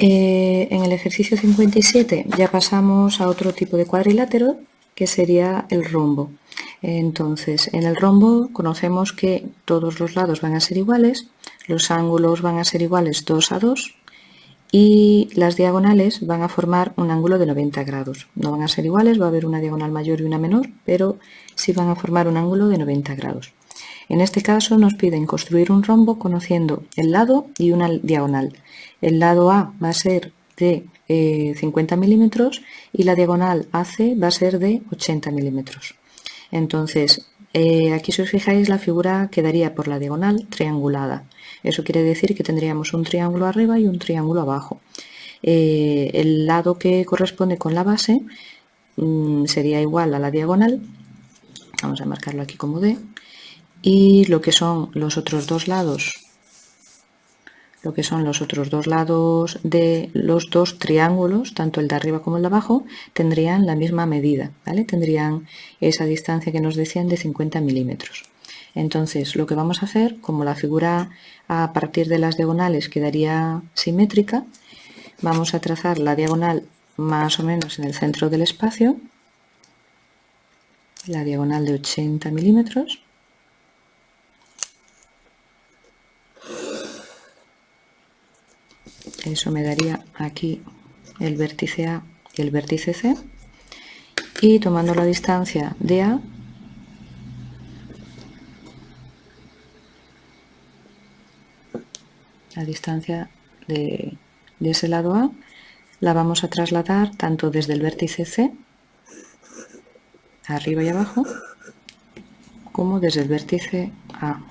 En el ejercicio 57 ya pasamos a otro tipo de cuadrilátero, que sería el rombo. Entonces, en el rombo conocemos que todos los lados van a ser iguales, los ángulos van a ser iguales 2 a 2 y las diagonales van a formar un ángulo de 90 grados. No van a ser iguales, va a haber una diagonal mayor y una menor, pero sí van a formar un ángulo de 90 grados. En este caso nos piden construir un rombo conociendo el lado y una diagonal. El lado A va a ser de 50 milímetros y la diagonal AC va a ser de 80 milímetros. Entonces, aquí si os fijáis la figura quedaría por la diagonal triangulada. Eso quiere decir que tendríamos un triángulo arriba y un triángulo abajo. El lado que corresponde con la base sería igual a la diagonal. Vamos a marcarlo aquí como D. Y lo que son los otros dos lados de los dos triángulos, tanto el de arriba como el de abajo, tendrían la misma medida, ¿vale? Tendrían esa distancia que nos decían de 50 milímetros. Entonces, lo que vamos a hacer, como la figura a partir de las diagonales quedaría simétrica, vamos a trazar la diagonal más o menos en el centro del espacio, la diagonal de 80 milímetros. Eso me daría aquí el vértice A y el vértice C. Y tomando la distancia de A, la distancia de ese lado A, la vamos a trasladar tanto desde el vértice C, arriba y abajo, como desde el vértice A,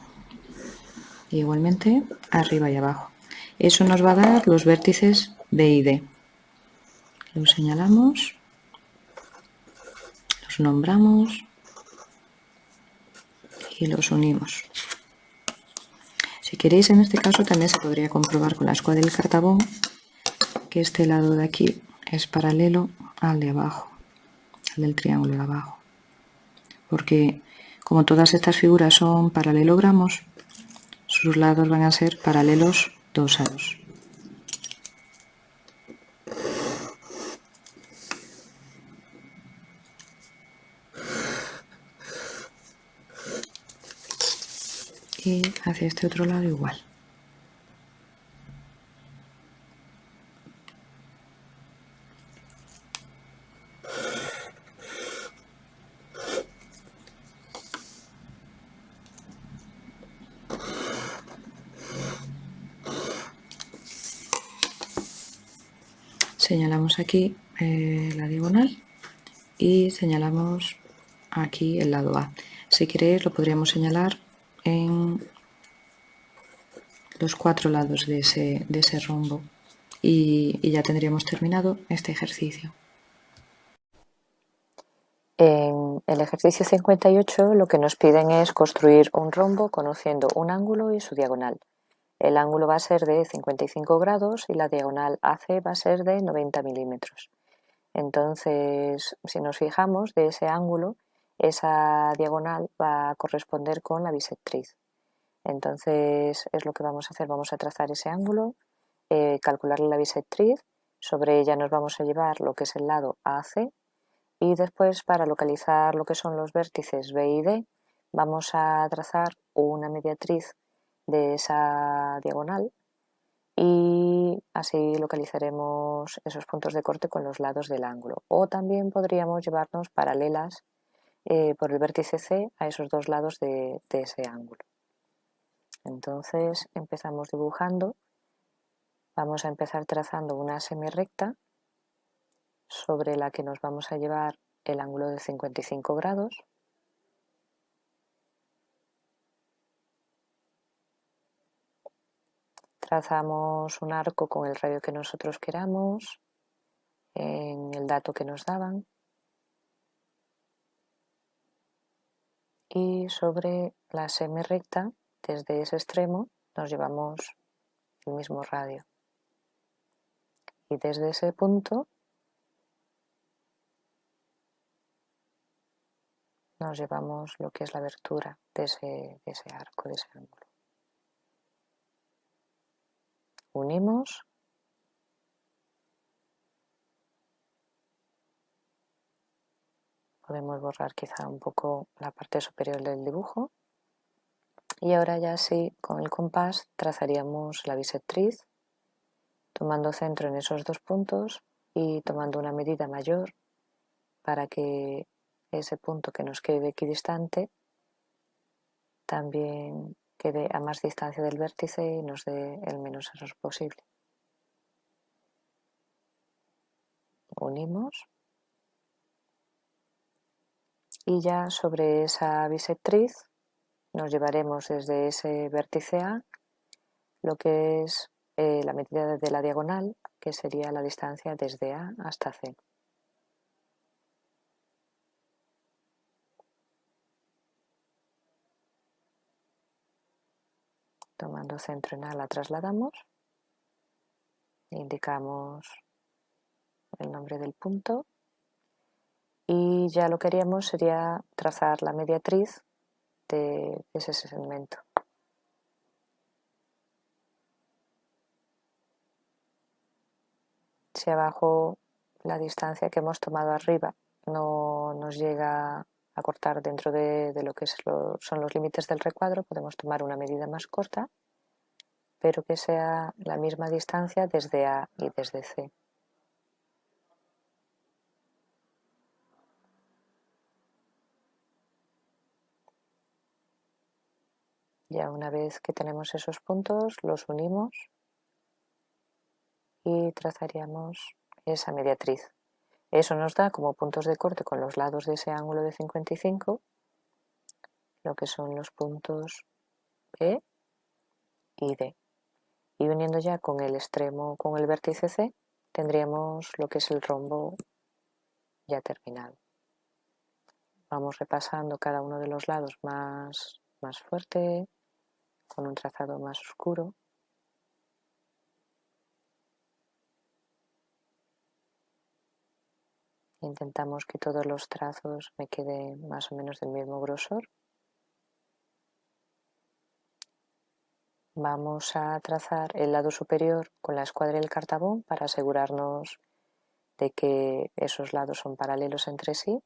igualmente arriba y abajo. Eso nos va a dar los vértices B y D. Los señalamos, los nombramos y los unimos. Si queréis, en este caso también se podría comprobar con la escuadra del cartabón que este lado de aquí es paralelo al de abajo, al del triángulo de abajo. Porque como todas estas figuras son paralelogramos, sus lados van a ser paralelos 2 a 2. Y hacia este otro lado igual. Señalamos aquí la diagonal y señalamos aquí el lado A. Si queréis lo podríamos señalar en los 4 lados de ese rombo y ya tendríamos terminado este ejercicio. En el ejercicio 58 lo que nos piden es construir un rombo conociendo un ángulo y su diagonal. El ángulo va a ser de 55 grados y la diagonal AC va a ser de 90 milímetros. Entonces, si nos fijamos de ese ángulo, esa diagonal va a corresponder con la bisectriz. Entonces, es lo que vamos a hacer, vamos a trazar ese ángulo, calcular la bisectriz, sobre ella nos vamos a llevar lo que es el lado AC y después para localizar lo que son los vértices B y D vamos a trazar una mediatriz de esa diagonal y así localizaremos esos puntos de corte con los lados del ángulo. O también podríamos llevarnos paralelas por el vértice C a esos dos lados de ese ángulo. Entonces empezamos dibujando, vamos a empezar trazando una semirrecta sobre la que nos vamos a llevar el ángulo de 55 grados. Trazamos un arco con el radio que nosotros queramos, en el dato que nos daban. Y sobre la semirrecta, desde ese extremo, nos llevamos el mismo radio. Y desde ese punto nos llevamos lo que es la abertura de ese arco, de ese ángulo. Unimos Podemos borrar quizá un poco la parte superior del dibujo. Y ahora ya sí, con el compás trazaríamos la bisectriz, tomando centro en esos dos puntos y tomando una medida mayor para que ese punto que nos quede equidistante también quede a más distancia del vértice y nos dé el menos error posible. Unimos y ya sobre esa bisectriz nos llevaremos desde ese vértice A lo que es la medida de la diagonal, que sería la distancia desde A hasta C. Tomando centro en A la trasladamos, indicamos el nombre del punto y ya lo que haríamos sería trazar la mediatriz de ese segmento. Si abajo la distancia que hemos tomado arriba no nos llega a cortar dentro de lo que son los límites del recuadro, podemos tomar una medida más corta, pero que sea la misma distancia desde A y desde C. Ya una vez que tenemos esos puntos, los unimos y trazaríamos esa mediatriz. Eso nos da como puntos de corte con los lados de ese ángulo de 55, lo que son los puntos E y D. Y uniendo ya con el extremo, con el vértice C, tendríamos lo que es el rombo ya terminado. Vamos repasando cada uno de los lados más fuerte, con un trazado más oscuro. Intentamos que todos los trazos me queden más o menos del mismo grosor. Vamos a trazar el lado superior con la escuadra y el cartabón para asegurarnos de que esos lados son paralelos entre sí.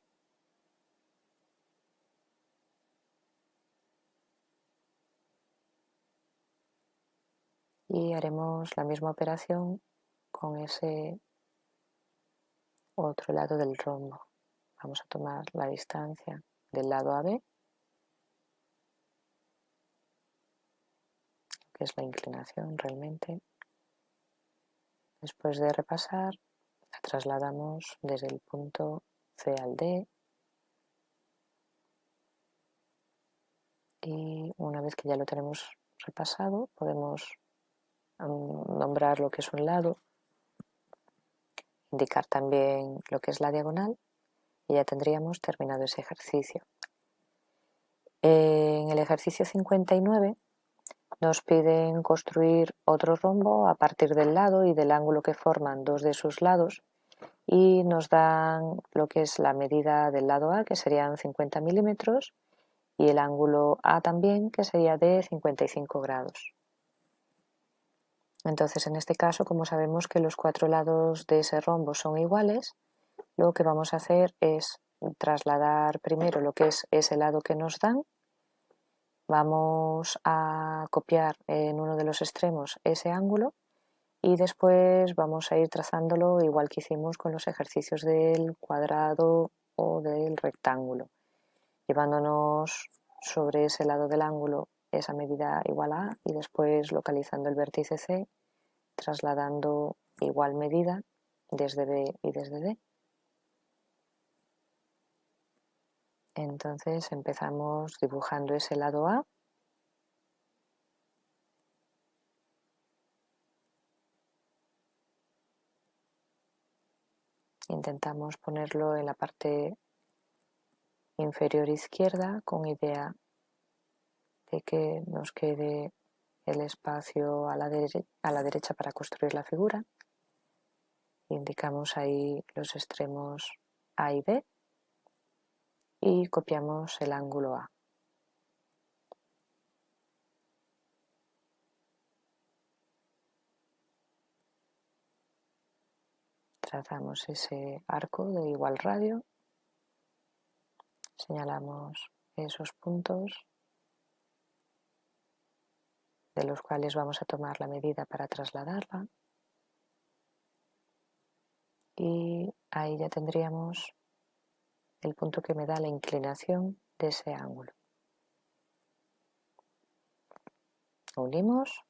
Y haremos la misma operación con ese otro lado del rombo. Vamos a tomar la distancia del lado AB, que es la inclinación realmente. Después de repasar, la trasladamos desde el punto C al D y una vez que ya lo tenemos repasado, podemos nombrar lo que es un lado, indicar también lo que es la diagonal y ya tendríamos terminado ese ejercicio. En el ejercicio 59 nos piden construir otro rombo a partir del lado y del ángulo que forman dos de sus lados y nos dan lo que es la medida del lado A, que serían 50 milímetros, y el ángulo A también, que sería de 55 grados. Entonces, en este caso, como sabemos que los cuatro lados de ese rombo son iguales, lo que vamos a hacer es trasladar primero lo que es ese lado que nos dan. Vamos a copiar en uno de los extremos ese ángulo y después vamos a ir trazándolo igual que hicimos con los ejercicios del cuadrado o del rectángulo, llevándonos sobre ese lado del ángulo esa medida igual a y después localizando el vértice C, trasladando igual medida desde B y desde D. Entonces empezamos dibujando ese lado A. Intentamos ponerlo en la parte inferior izquierda con idea de que nos quede el espacio a la derecha para construir la figura. Indicamos ahí los extremos A y B y copiamos el ángulo A. Trazamos ese arco de igual radio Señalamos esos puntos de los cuales vamos a tomar la medida para trasladarla. Y ahí ya tendríamos el punto que me da la inclinación de ese ángulo. Unimos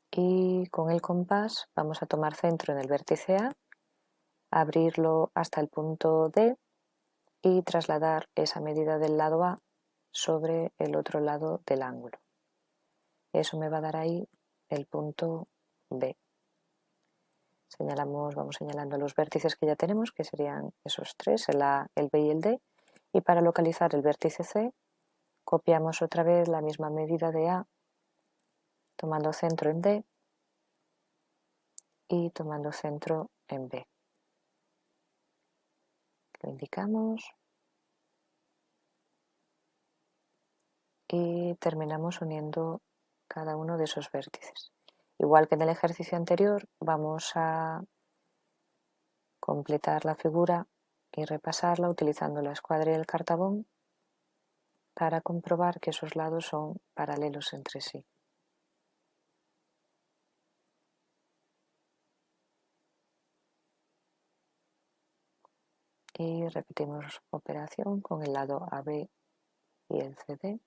y con el compás vamos a tomar centro en el vértice A, abrirlo hasta el punto D y trasladar esa medida del lado A sobre el otro lado del ángulo. Eso me va a dar ahí el punto B. Vamos señalando los vértices que ya tenemos, que serían esos tres, el A, el B y el D, y para localizar el vértice C copiamos otra vez la misma medida de A, tomando centro en D y tomando centro en B. Lo indicamos y terminamos uniendo cada uno de esos vértices. Igual que en el ejercicio anterior, vamos a completar la figura y repasarla utilizando la escuadra y el cartabón para comprobar que esos lados son paralelos entre sí. Y repetimos operación con el lado AB y el CD.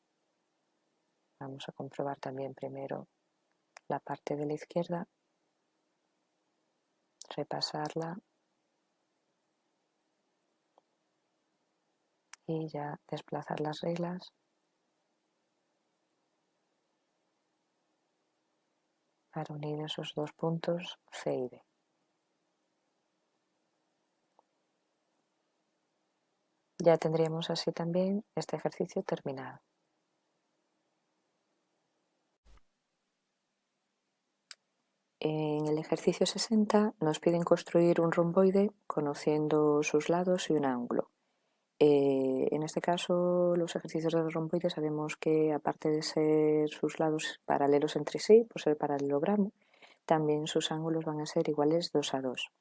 Vamos a comprobar también primero la parte de la izquierda, repasarla y ya desplazar las reglas para unir esos dos puntos C y D. Ya tendríamos así también este ejercicio terminado. En el ejercicio 60 nos piden construir un romboide conociendo sus lados y un ángulo. En este caso, los ejercicios de romboide sabemos que aparte de ser sus lados paralelos entre sí, por ser paralelogramo, también sus ángulos van a ser iguales 2 a 2.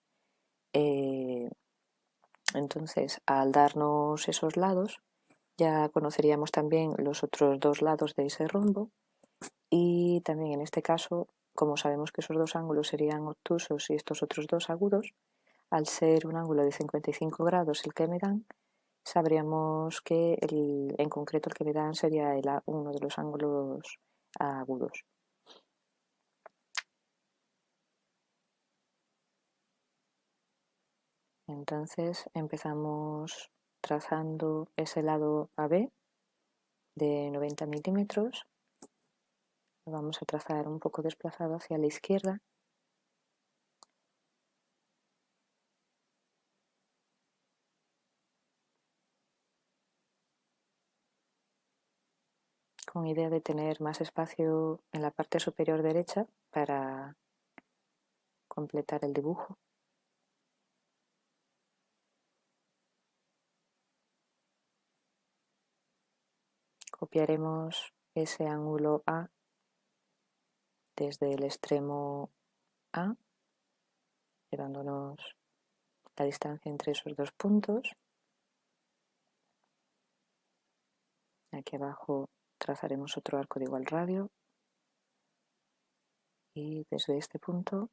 Entonces, al darnos esos lados, ya conoceríamos también los otros dos lados de ese rombo y también en este caso, como sabemos que esos dos ángulos serían obtusos y estos otros dos agudos, al ser un ángulo de 55 grados el que me dan, sabríamos que en concreto el que me dan sería uno de los ángulos agudos. Entonces empezamos trazando ese lado AB de 90 milímetros. Lo vamos a trazar un poco desplazado hacia la izquierda. Con idea de tener más espacio en la parte superior derecha para completar el dibujo. Copiaremos ese ángulo A desde el extremo A, llevándonos la distancia entre esos dos puntos. Aquí abajo trazaremos otro arco de igual radio y desde este punto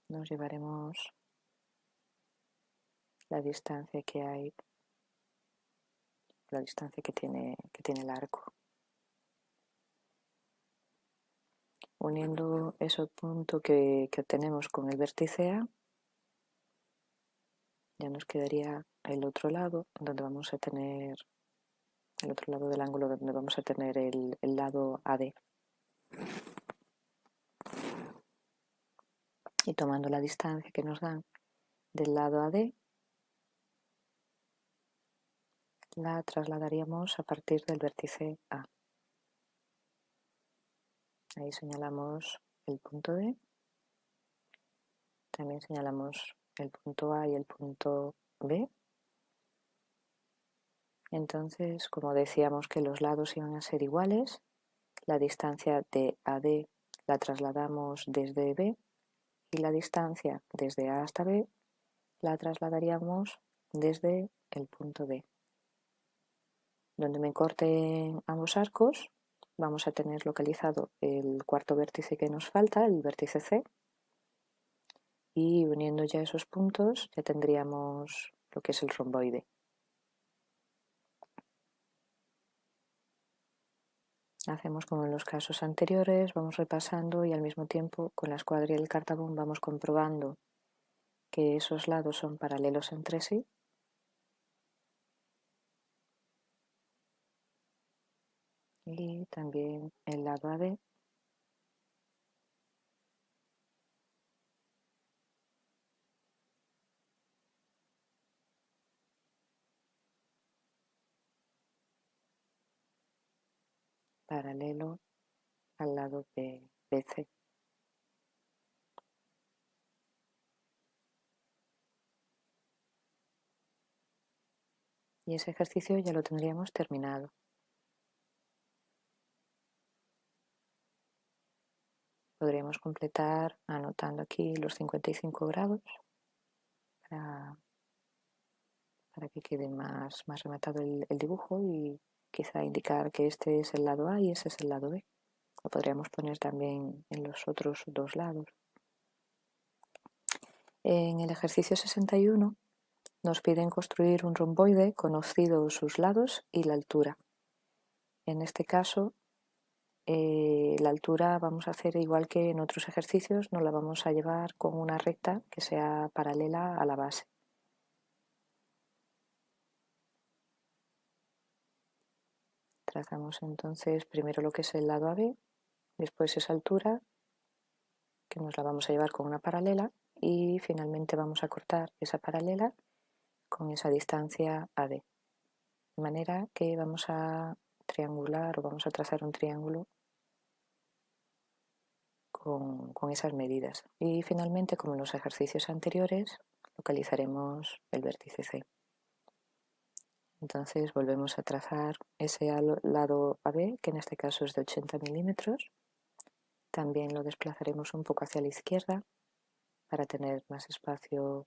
nos llevaremos la distancia que hay, la distancia que tiene el arco. Uniendo ese punto que obtenemos con el vértice A, ya nos quedaría el otro lado donde vamos a tener el otro lado del ángulo donde vamos a tener el lado AD. Y tomando la distancia que nos dan del lado AD, la trasladaríamos a partir del vértice A. Ahí señalamos el punto D. También señalamos el punto A y el punto B. Entonces, como decíamos que los lados iban a ser iguales, la distancia de AD la trasladamos desde B y la distancia desde A hasta B la trasladaríamos desde el punto D. Donde me corten ambos arcos vamos a tener localizado el cuarto vértice que nos falta, el vértice C, y uniendo ya esos puntos ya tendríamos lo que es el romboide. Hacemos como en los casos anteriores, vamos repasando y al mismo tiempo con la escuadra y el cartabón vamos comprobando que esos lados son paralelos entre sí. Y también el lado AD. Paralelo al lado de BC. Y ese ejercicio ya lo tendríamos terminado. Podríamos completar anotando aquí los 55 grados para que quede más rematado el dibujo y quizá indicar que este es el lado A y ese es el lado B. Lo podríamos poner también en los otros dos lados. En el ejercicio 61 nos piden construir un romboide conocido sus lados y la altura. En este caso, la altura vamos a hacer igual que en otros ejercicios, nos la vamos a llevar con una recta que sea paralela a la base. Trazamos entonces primero lo que es el lado AB, después esa altura que nos la vamos a llevar con una paralela y finalmente vamos a cortar esa paralela con esa distancia AD. De manera que vamos a triangular o vamos a trazar un triángulo con esas medidas. Y finalmente, como en los ejercicios anteriores, localizaremos el vértice C. Entonces volvemos a trazar ese lado AB, que en este caso es de 80 milímetros. También lo desplazaremos un poco hacia la izquierda para tener más espacio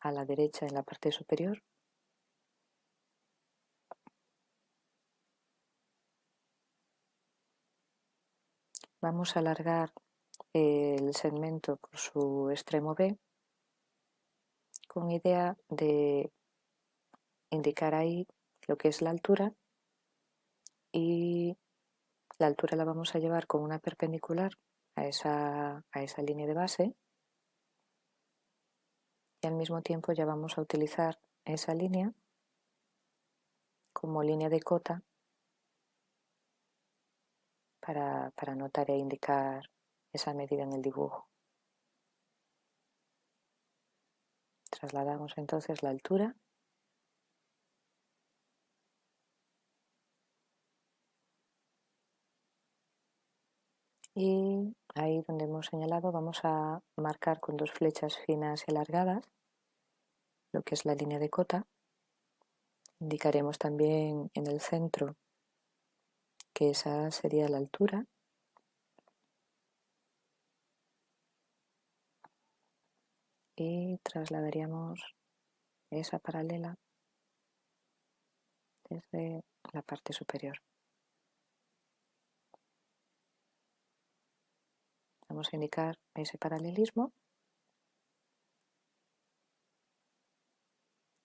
a la derecha en la parte superior. Vamos a alargar el segmento por su extremo B con idea de indicar ahí lo que es la altura, y la altura la vamos a llevar con una perpendicular a esa línea de base y al mismo tiempo ya vamos a utilizar esa línea como línea de cota para anotar e indicar esa medida en el dibujo. Trasladamos entonces la altura y ahí donde hemos señalado vamos a marcar con dos flechas finas y alargadas lo que es la línea de cota. Indicaremos también en el centro que esa sería la altura y trasladaríamos esa paralela desde la parte superior. Vamos a indicar ese paralelismo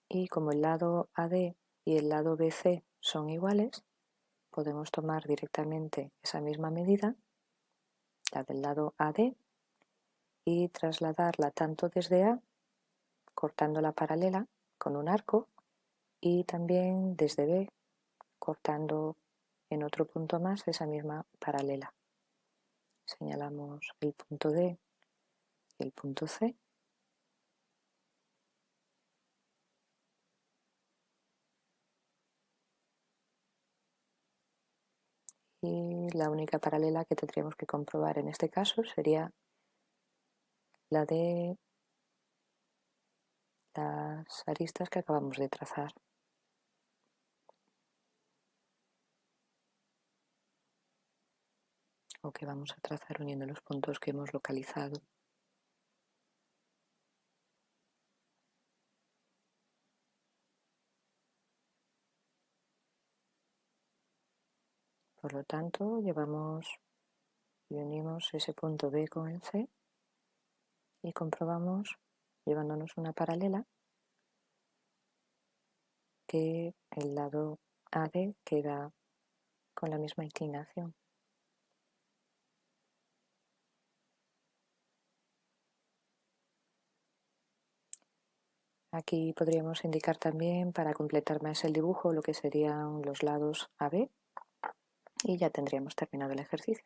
y como el lado AD y el lado BC son iguales, podemos tomar directamente esa misma medida, la del lado AD, y trasladarla tanto desde A, cortando la paralela con un arco, y también desde B, cortando en otro punto más esa misma paralela. Señalamos el punto D y el punto C. Y la única paralela que tendríamos que comprobar en este caso sería la de las aristas que acabamos de trazar. O que vamos a trazar uniendo los puntos que hemos localizado. Por lo tanto, llevamos y unimos ese punto B con el C y comprobamos, llevándonos una paralela, que el lado AD queda con la misma inclinación. Aquí podríamos indicar también, para completar más el dibujo, lo que serían los lados AB y ya tendríamos terminado el ejercicio.